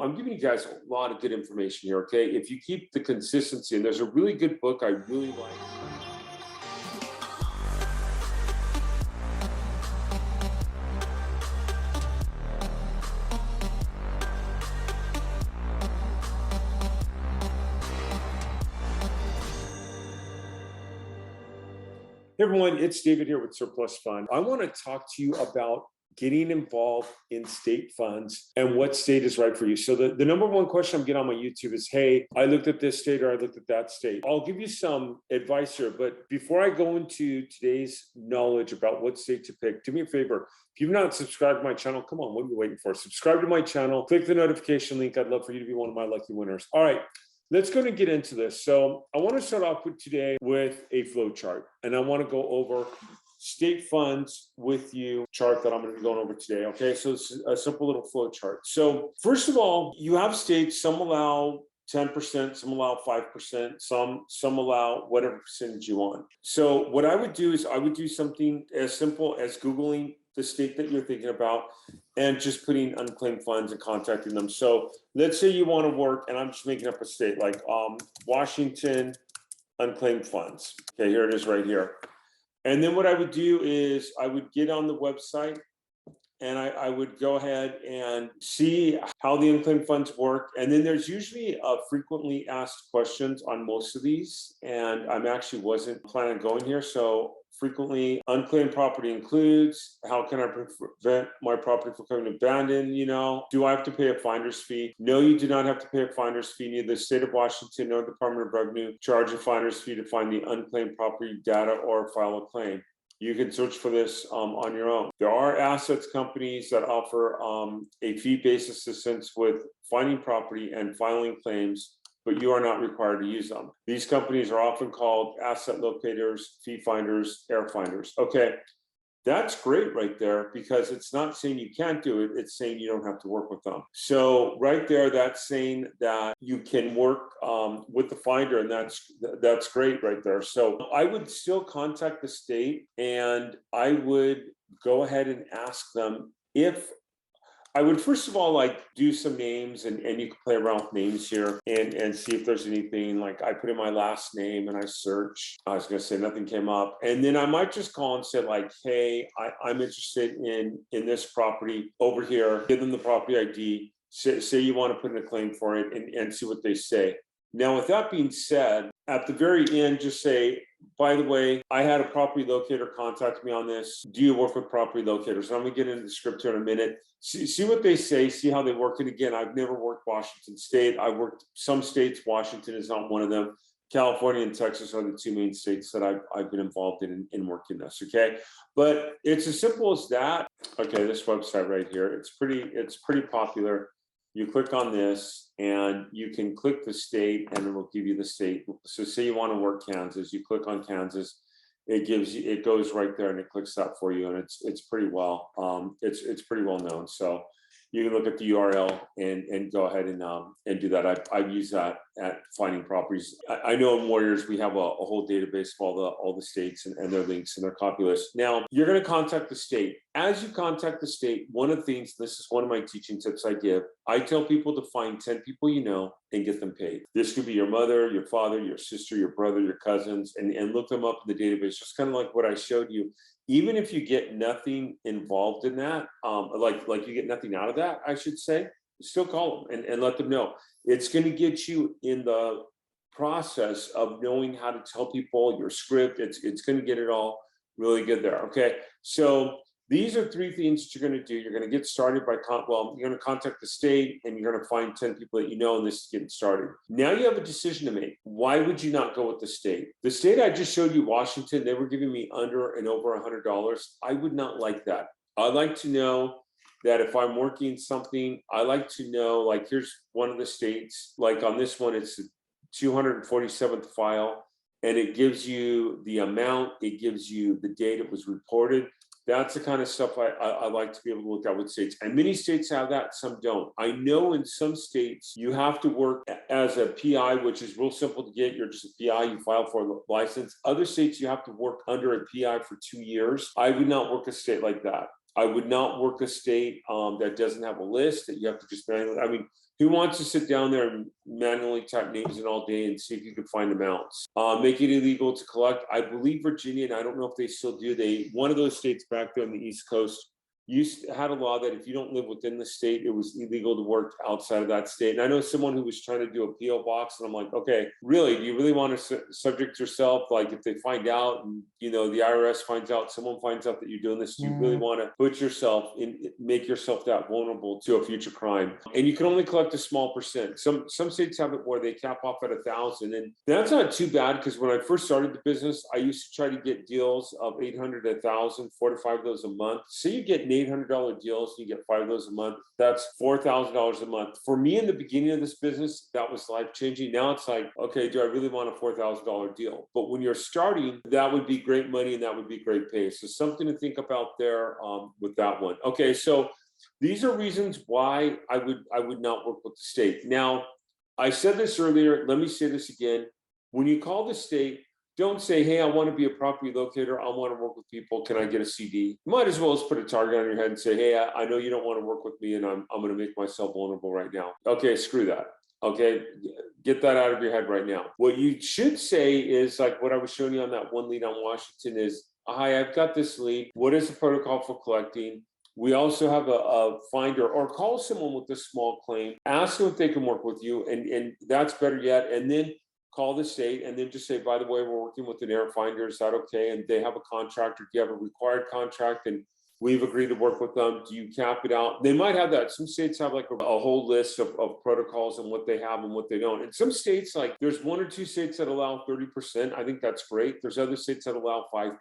I'm giving you guys a lot of good information here, okay? If you keep the consistency, and there's a really good book I really like. Hey everyone, it's David here with Surplus Fund. I want to talk to you about getting involved in state funds and what state is right for you. So the number one question I'm getting on my YouTube is, hey, I looked at this state or I looked at that state. I'll give you some advice here, but before I go into today's knowledge about what state to pick, do me a favor. If you've not subscribed to my channel, come on, what are you waiting for? Subscribe to my channel, click the notification link. I'd love for you to be one of my lucky winners. All right. Let's go and get into this. So I want to start off with today with a flow chart, and I want to go over state funds with you chart that I'm going to be going over today. Okay, so it's a simple little flow chart. So first of all, you have states, some allow 10%, some allow 5%, some allow whatever percentage you want. So what I would do is I would do something as simple as Googling the state that you're thinking about and just putting unclaimed funds and contacting them. So let's say you want to work, and I'm just making up a state like Washington unclaimed funds. Okay, here it is right here. And then what I would do is I would get on the website and I would go ahead and see how the unclaimed funds work. And then there's usually frequently asked questions on most of these. And I'm actually wasn't planning on going here. So frequently unclaimed property includes, how can I prevent my property from becoming abandoned? You know, do I have to pay a finder's fee? No, you do not have to pay a finder's fee. Neither the state of Washington nor the Department of Revenue charge a finder's fee to find the unclaimed property data or file a claim. You can search for this on your own. There are assets companies that offer a fee-based assistance with finding property and filing claims, but you are not required to use them. These companies are often called asset locators, fee finders, air finders. Okay, that's great right there, because it's not saying you can't do it, it's saying you don't have to work with them. So right there, that's saying that you can work with the finder, and that's great right there. So I would still contact the state, and I would go ahead and ask them if I would first of all like do some names, and you can play around with names here and see if there's anything. Like I put in my last name and I search. I was gonna say nothing came up, and then I might just call and say like, hey, I'm interested in this property over here. Give them the property ID. Say you want to put in a claim for it, and see what they say. Now, with that being said, at the very end, just say, by the way, I had a property locator contact me on this. Do you work with property locators? And I'm going to get into the script here in a minute. See what they say, see how they work. And again, I've never worked Washington State. I worked some states. Washington is not one of them. California and Texas are the two main states that I've been involved in working this, okay? But it's as simple as that. Okay, this website right here, it's pretty popular. You click on this and you can click the state and it will give you the state. So say you want to work Kansas, you click on Kansas, it goes right there and it clicks that for you, and it's pretty well it's pretty well known. So you can look at the URL and go ahead and do that. I've used that at finding properties. I know in Warriors we have a whole database of all the states and their links and their copy lists. Now you're going to contact the state. As you contact the state, one of the things, this is one of my teaching tips I give, I tell people to find 10 people you know and get them paid. This could be your mother, your father, your sister, your brother, your cousins, and look them up in the database, just kind of like what I showed you. Even if you get nothing involved in that, like you get nothing out of that, I should say, still call them and let them know. It's going to get you in the process of knowing how to tell people your script. It's going to get it all really good there. Okay, so these are three things that you're going to do. You're going to get started by, you're going to contact the state, and you're going to find 10 people that you know, and this is getting started. Now you have a decision to make. Why would you not go with the state? The state I just showed you, Washington, they were giving me under and over $100. I would not like that. I'd like to know that if I'm working something, I like to know, like here's one of the states, like on this one, it's the 247th file, and it gives you the amount, it gives you the date it was reported. That's the kind of stuff I like to be able to look at with states. And many states have that, some don't. I know in some states, you have to work as a PI, which is real simple to get. You're just a PI, you file for a license. Other states, you have to work under a PI for 2 years. I would not work a state like that. I would not work a state that doesn't have a list, that you have to just manually, I mean, Who wants to sit down there and manually type names in all day and see if you can find amounts? Make it illegal to collect. I believe Virginia, and I don't know if they still do, one of those states back there on the East Coast had a law that if you don't live within the state, it was illegal to work outside of that state. And I know someone who was trying to do a PO box, and I'm like, okay, really, do you really want to subject yourself? Like, if they find out, and the IRS finds out, someone finds out that you're doing this, do you really want to put yourself make yourself that vulnerable to a future crime? And you can only collect a small percent. Some states have it where they cap off at 1,000, and that's not too bad, because when I first started the business, I used to try to get deals of 800 to 1,000, 4 to 5 of those a month. So you get $800 deals, you get 5 of those a month. That's $4,000 a month. For me, in the beginning of this business, that was life-changing. Now it's like, okay, do I really want a $4,000 deal? But when you're starting, that would be great money and that would be great pay. So something to think about there with that one. Okay, so these are reasons why I would not work with the state. Now, I said this earlier. Let me say this again. When you call the state, don't say, hey, I want to be a property locator. I want to work with people. Can I get a CD? You might as well just put a target on your head and say, hey, I know you don't want to work with me, and I'm going to make myself vulnerable right now. Okay, screw that. Okay, get that out of your head right now. What you should say is, like what I was showing you on that one lead on Washington, is, hi, I've got this lead. What is the protocol for collecting? We also have a finder, or call someone with a small claim, ask them if they can work with you, and that's better yet. And then call the state and then just say, by the way, we're working with an air finder. Is that okay? And they have a contract, or do you have a required contract? And we've agreed to work with them. Do you cap it out? They might have that. Some states have like a whole list of protocols and what they have and what they don't. And some states, like there's 1 or 2 states that allow 30%. I think that's great. There's other states that allow 5%.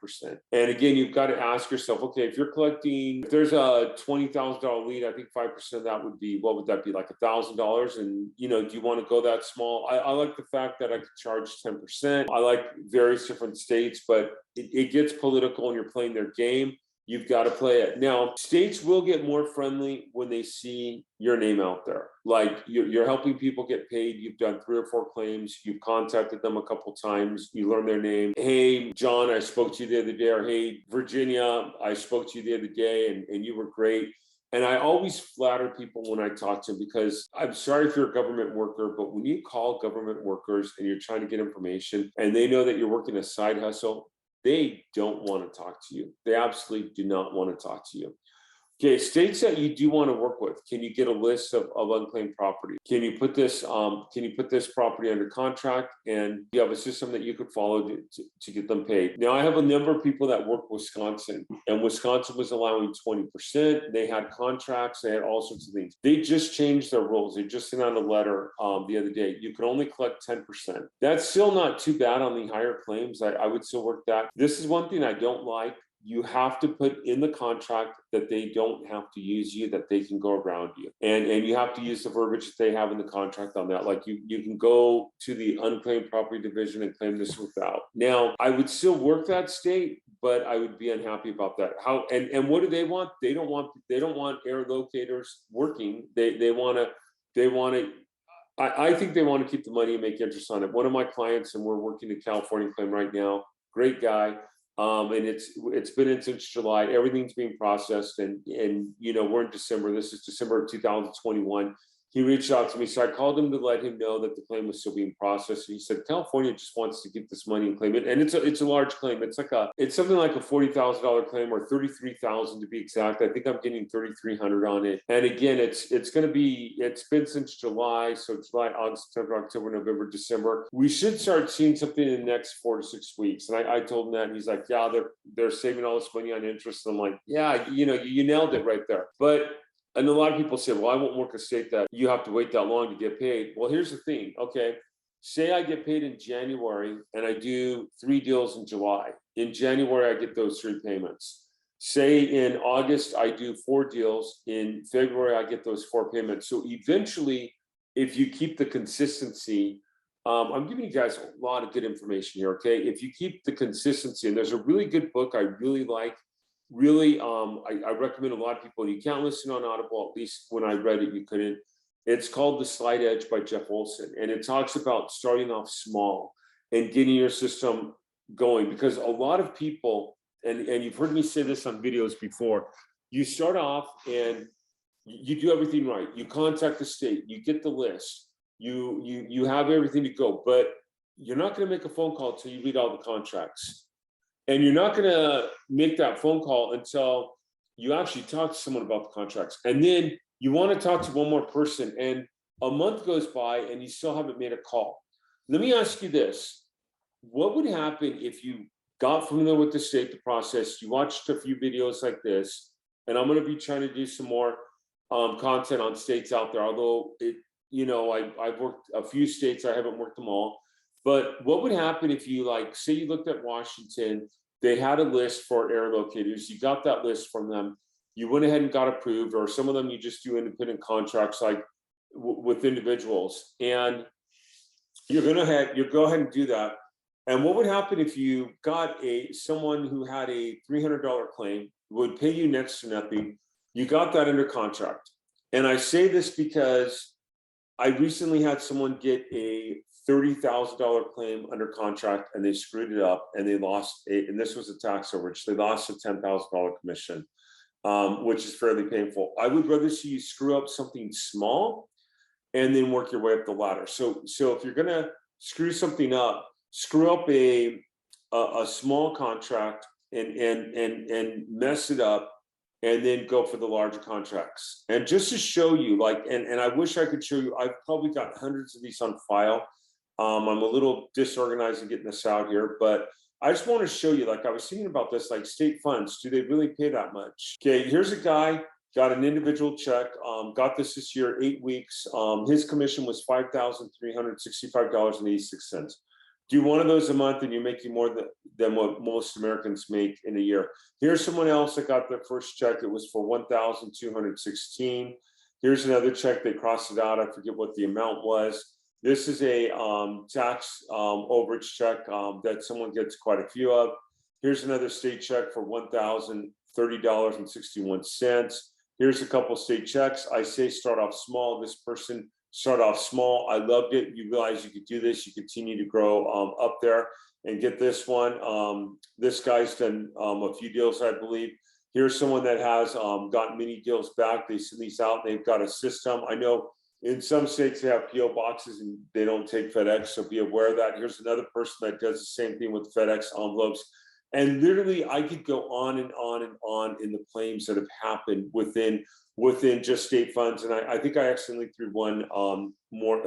And again, you've got to ask yourself, okay, if you're collecting, if there's a $20,000 lead, I think 5% of that would be, what would that be, like $1,000? And, do you want to go that small? I like the fact that I could charge 10%. I like various different states, but it gets political when you're playing their game. You've got to play it. Now, states will get more friendly when they see your name out there. Like you're helping people get paid. You've done 3 or 4 claims. You've contacted them a couple times. You learn their name. Hey, John, I spoke to you the other day. Or hey, Virginia, I spoke to you the other day and you were great. And I always flatter people when I talk to them, because I'm sorry if you're a government worker, but when you call government workers and you're trying to get information and they know that you're working a side hustle, they don't want to talk to you. They absolutely do not want to talk to you. Okay, states that you do want to work with, can you get a list of unclaimed property? Can you put this property under contract, and you have a system that you could follow to get them paid? Now, I have a number of people that work Wisconsin, and Wisconsin was allowing 20%. They had contracts, they had all sorts of things. They just changed their rules. They just sent out a letter the other day. You can only collect 10%. That's still not too bad on the higher claims. I would still work that. This is one thing I don't like. You have to put in the contract that they don't have to use you, that they can go around you. And you have to use the verbiage that they have in the contract on that. Like you can go to the unclaimed property division and claim this without. Now, I would still work that state, but I would be unhappy about that. How and what do they want? They don't want air locators working. They want to. I think they want to keep the money and make interest on it. One of my clients, and we're working a California claim right now, great guy. And it's been in since July. Everything's being processed, and we're in December. This is December of 2021. He reached out to me, so I called him to let him know that the claim was still being processed. And he said, California just wants to get this money and claim it, and it's a large claim. It's something like a $40,000 claim, or $33,000 to be exact. I think I'm getting $3,300 on it. And again, it's been since July, so July, August, September, October, November, December. We should start seeing something in the next 4 to 6 weeks. And I told him that, and he's like, yeah, they're saving all this money on interest. And I'm like, yeah, you nailed it right there. And a lot of people say, well, I won't work a state that you have to wait that long to get paid. Well, here's the thing. Okay, say I get paid in January and I do 3 deals in July. In January, I get those 3 payments. Say in August, I do 4 deals. In February, I get those 4 payments. So eventually, if you keep the consistency, I'm giving you guys a lot of good information here, okay? If you keep the consistency, and there's a really good book I really like. Really, I recommend a lot of people, and you can't listen on Audible, at least when I read it, you couldn't. It's called The Slight Edge by Jeff Olson, and it talks about starting off small and getting your system going, because a lot of people, and you've heard me say this on videos before, you start off and you do everything right. You contact the state, you get the list, you have everything to go, but you're not going to make a phone call until you read all the contracts. And you're not going to make that phone call until you actually talk to someone about the contracts. And then you want to talk to one more person, and a month goes by and you still haven't made a call. Let me ask you this. What would happen if you got familiar with the state, the process, you watched a few videos like this, and I'm going to be trying to do some more content on states out there, although I've worked a few states, I haven't worked them all. But what would happen if you, like, say you looked at Washington, they had a list for air locators, you got that list from them, you went ahead and got approved, or some of them you just do independent contracts, like with individuals, and you go ahead and do that. And what would happen if you got someone who had a $300 claim, would pay you next to nothing, you got that under contract. And I say this because I recently had someone get a $30,000 claim under contract, and they screwed it up, and they lost and this was a tax overage. They lost a $10,000 commission, which is fairly painful. I would rather see you screw up something small and then work your way up the ladder. So if you're gonna screw something up, screw up a small contract and mess it up, and then go for the larger contracts. And just to show you, like, and I wish I could show you, I've probably got hundreds of these on file. I'm a little disorganized in getting this out here, but I just want to show you, like, I was thinking about this, like, state funds, do they really pay that much? Okay, here's a guy, got an individual check, got this year, 8 weeks. His commission was $5,365.86. Do one of those a month and you're making more than what most Americans make in a year. Here's someone else that got their first check. It was for $1,216. Here's another check. They crossed it out. I forget what the amount was. This is a tax overage check that someone gets quite a few of. Here's another state check for $1,030.61. Here's a couple state checks. I say start off small. This person start off small. I loved it. You realize you could do this. You continue to grow up there, and get this one. This guy's done a few deals, I believe. Here's someone that has gotten many deals back. They send these out. They've got a system. I know in some states they have PO boxes and they don't take FedEx, so be aware of that. Here's another person that does the same thing with FedEx envelopes. And literally, I could go on and on and on in the claims that have happened within just state funds. And I think I accidentally threw one more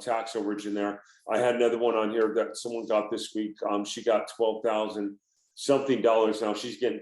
tax overage in there. I had another one on here that someone got this week. She got $12,000 something. Now she's getting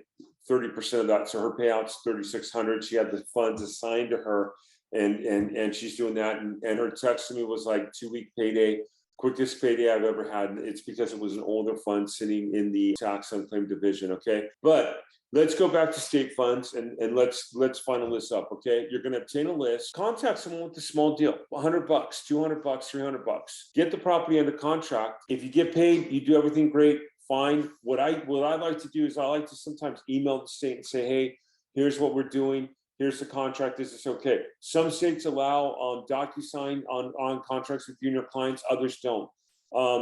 30% of that, so her payout's $3,600. She had the funds assigned to her, and she's doing that. And her text to me was like 2-week payday. Quickest payday I've ever had, and it's because it was an older fund sitting in the tax unclaimed division. Okay, but let's go back to state funds and let's final this up. Okay, you're going to obtain a list, contact someone with a small deal, $100, $200, $300. Get the property under contract. If you get paid, you do everything great, fine. What I like to do is I like to sometimes email the state and say, hey, here's what we're doing. Here's the contract. Is this okay? Some states allow DocuSign on contracts with you and your clients. Others don't.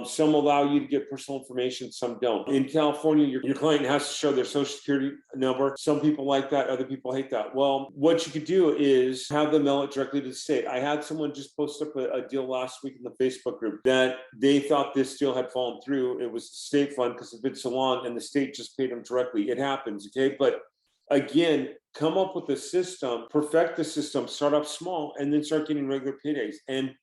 Some allow you to get personal information. Some don't. In California, your client has to show their social security number. Some people like that. Other people hate that. Well, what you could do is have them mail it directly to the state. I had someone just post up a deal last week in the Facebook group that they thought this deal had fallen through. It was the state fund because it's been so long, and the state just paid them directly. It happens, okay? But again, come up with a system, perfect the system, start off small, and then start getting regular paydays. And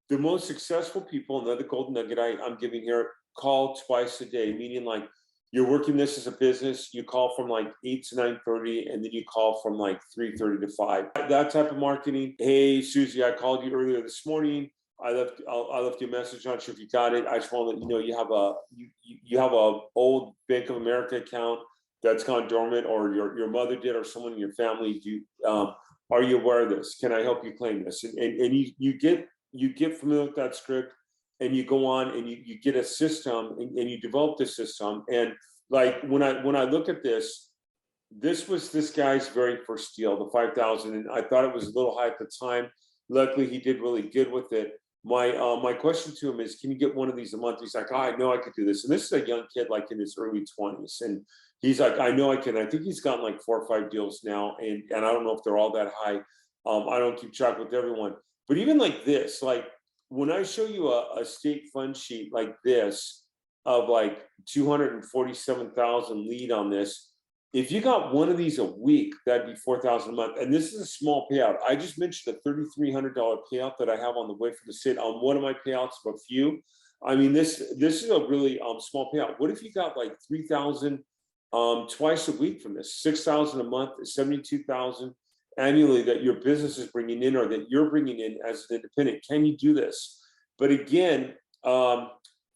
the most successful people, another golden nugget I'm giving here, call twice a day, meaning like you're working this as a business, you call from like 8 to 9:30, and then you call from like 3:30 to 5. That type of marketing. Hey, Susie, I called you earlier this morning. I left you a message. Not sure if you got it. I just want to let you know you have a old Bank of America account that's gone dormant, or your mother did, or someone in your family. Are you aware of this? Can I help you claim this? And you get familiar with that script, and you go on and you get a system, and you develop this system. And like when I look at this was this guy's very first deal, the 5,000, and I thought it was a little high at the time. Luckily, he did really good with it. My question to him is, can you get one of these a month? He's like, oh, I know I could do this. And this is a young kid, like in his early 20s. And he's like, I know I can. I think he's gotten like 4 or 5 deals now. And I don't know if they're all that high, I don't keep track with everyone. But even like this, like when I show you a state fund sheet like this of like 247,000 lead on this, if you got one of these a week, that'd be 4,000 a month. And this is a small payout. I just mentioned a $3,300 payout that I have on the way from the state on one of my payouts of a few. I mean, this is a really small payout. What if you got like 3,000 twice a week from this? 6,000 a month, 72,000 annually that your business is bringing in or that you're bringing in as an independent. Can you do this? But again,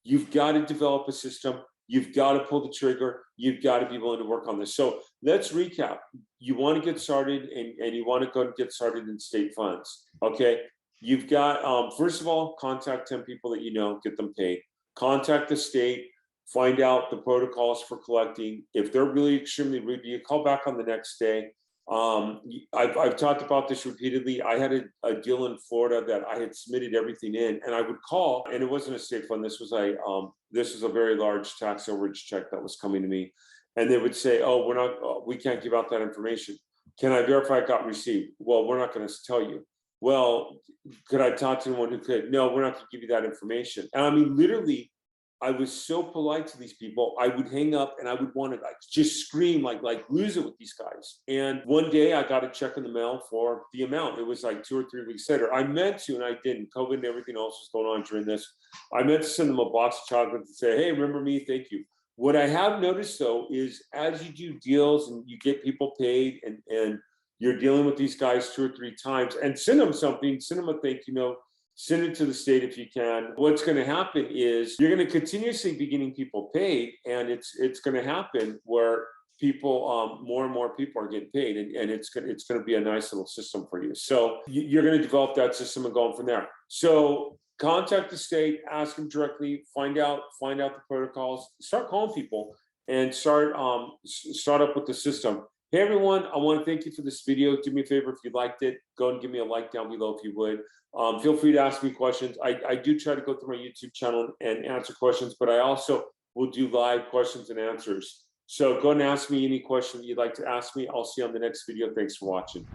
you've got to develop a system. You've got to pull the trigger. You've got to be willing to work on this. So let's recap. You want to get started and you want to go and get started in state funds. Okay. You've got, first of all, contact 10 people that you know, get them paid. Contact the state, find out the protocols for collecting. If they're really extremely rude, you call back on the next day. I've talked about this repeatedly. I had a deal in Florida that I had submitted everything in, and I would call, and it wasn't a state fund. This was a very large tax overage check that was coming to me, and they would say, "Oh, we can't give out that information. Can I verify it got received?" Well, we're not going to tell you. Well, could I talk to anyone who could? No, we're not going to give you that information. And I mean, literally, I was so polite to these people. I would hang up and I would want to like just scream, like lose it with these guys. And one day I got a check in the mail for the amount. It was like 2 or 3 weeks later. I meant to, and I didn't. COVID and everything else was going on during this. I meant to send them a box of chocolates and say, "Hey, remember me? Thank you." What I have noticed though is as you do deals and you get people paid and you're dealing with these guys 2 or 3 times, and send them something, send them a thank you note, send it to the state if you can. What's going to happen is you're going to continuously be getting people paid, and it's going to happen where people, more and more people are getting paid, and it's going to be a nice little system for you. So you're going to develop that system and go from there. So contact the state, ask them directly, find out the protocols, start calling people, and start up with the system. Hey everyone, I want to thank you for this video. Do me a favor, if you liked it, go and give me a like down below if you would. Feel free to ask me questions. I do try to go through my YouTube channel and answer questions, but I also will do live questions and answers. So go and ask me any question that you'd like to ask me. I'll see you on the next video. Thanks for watching.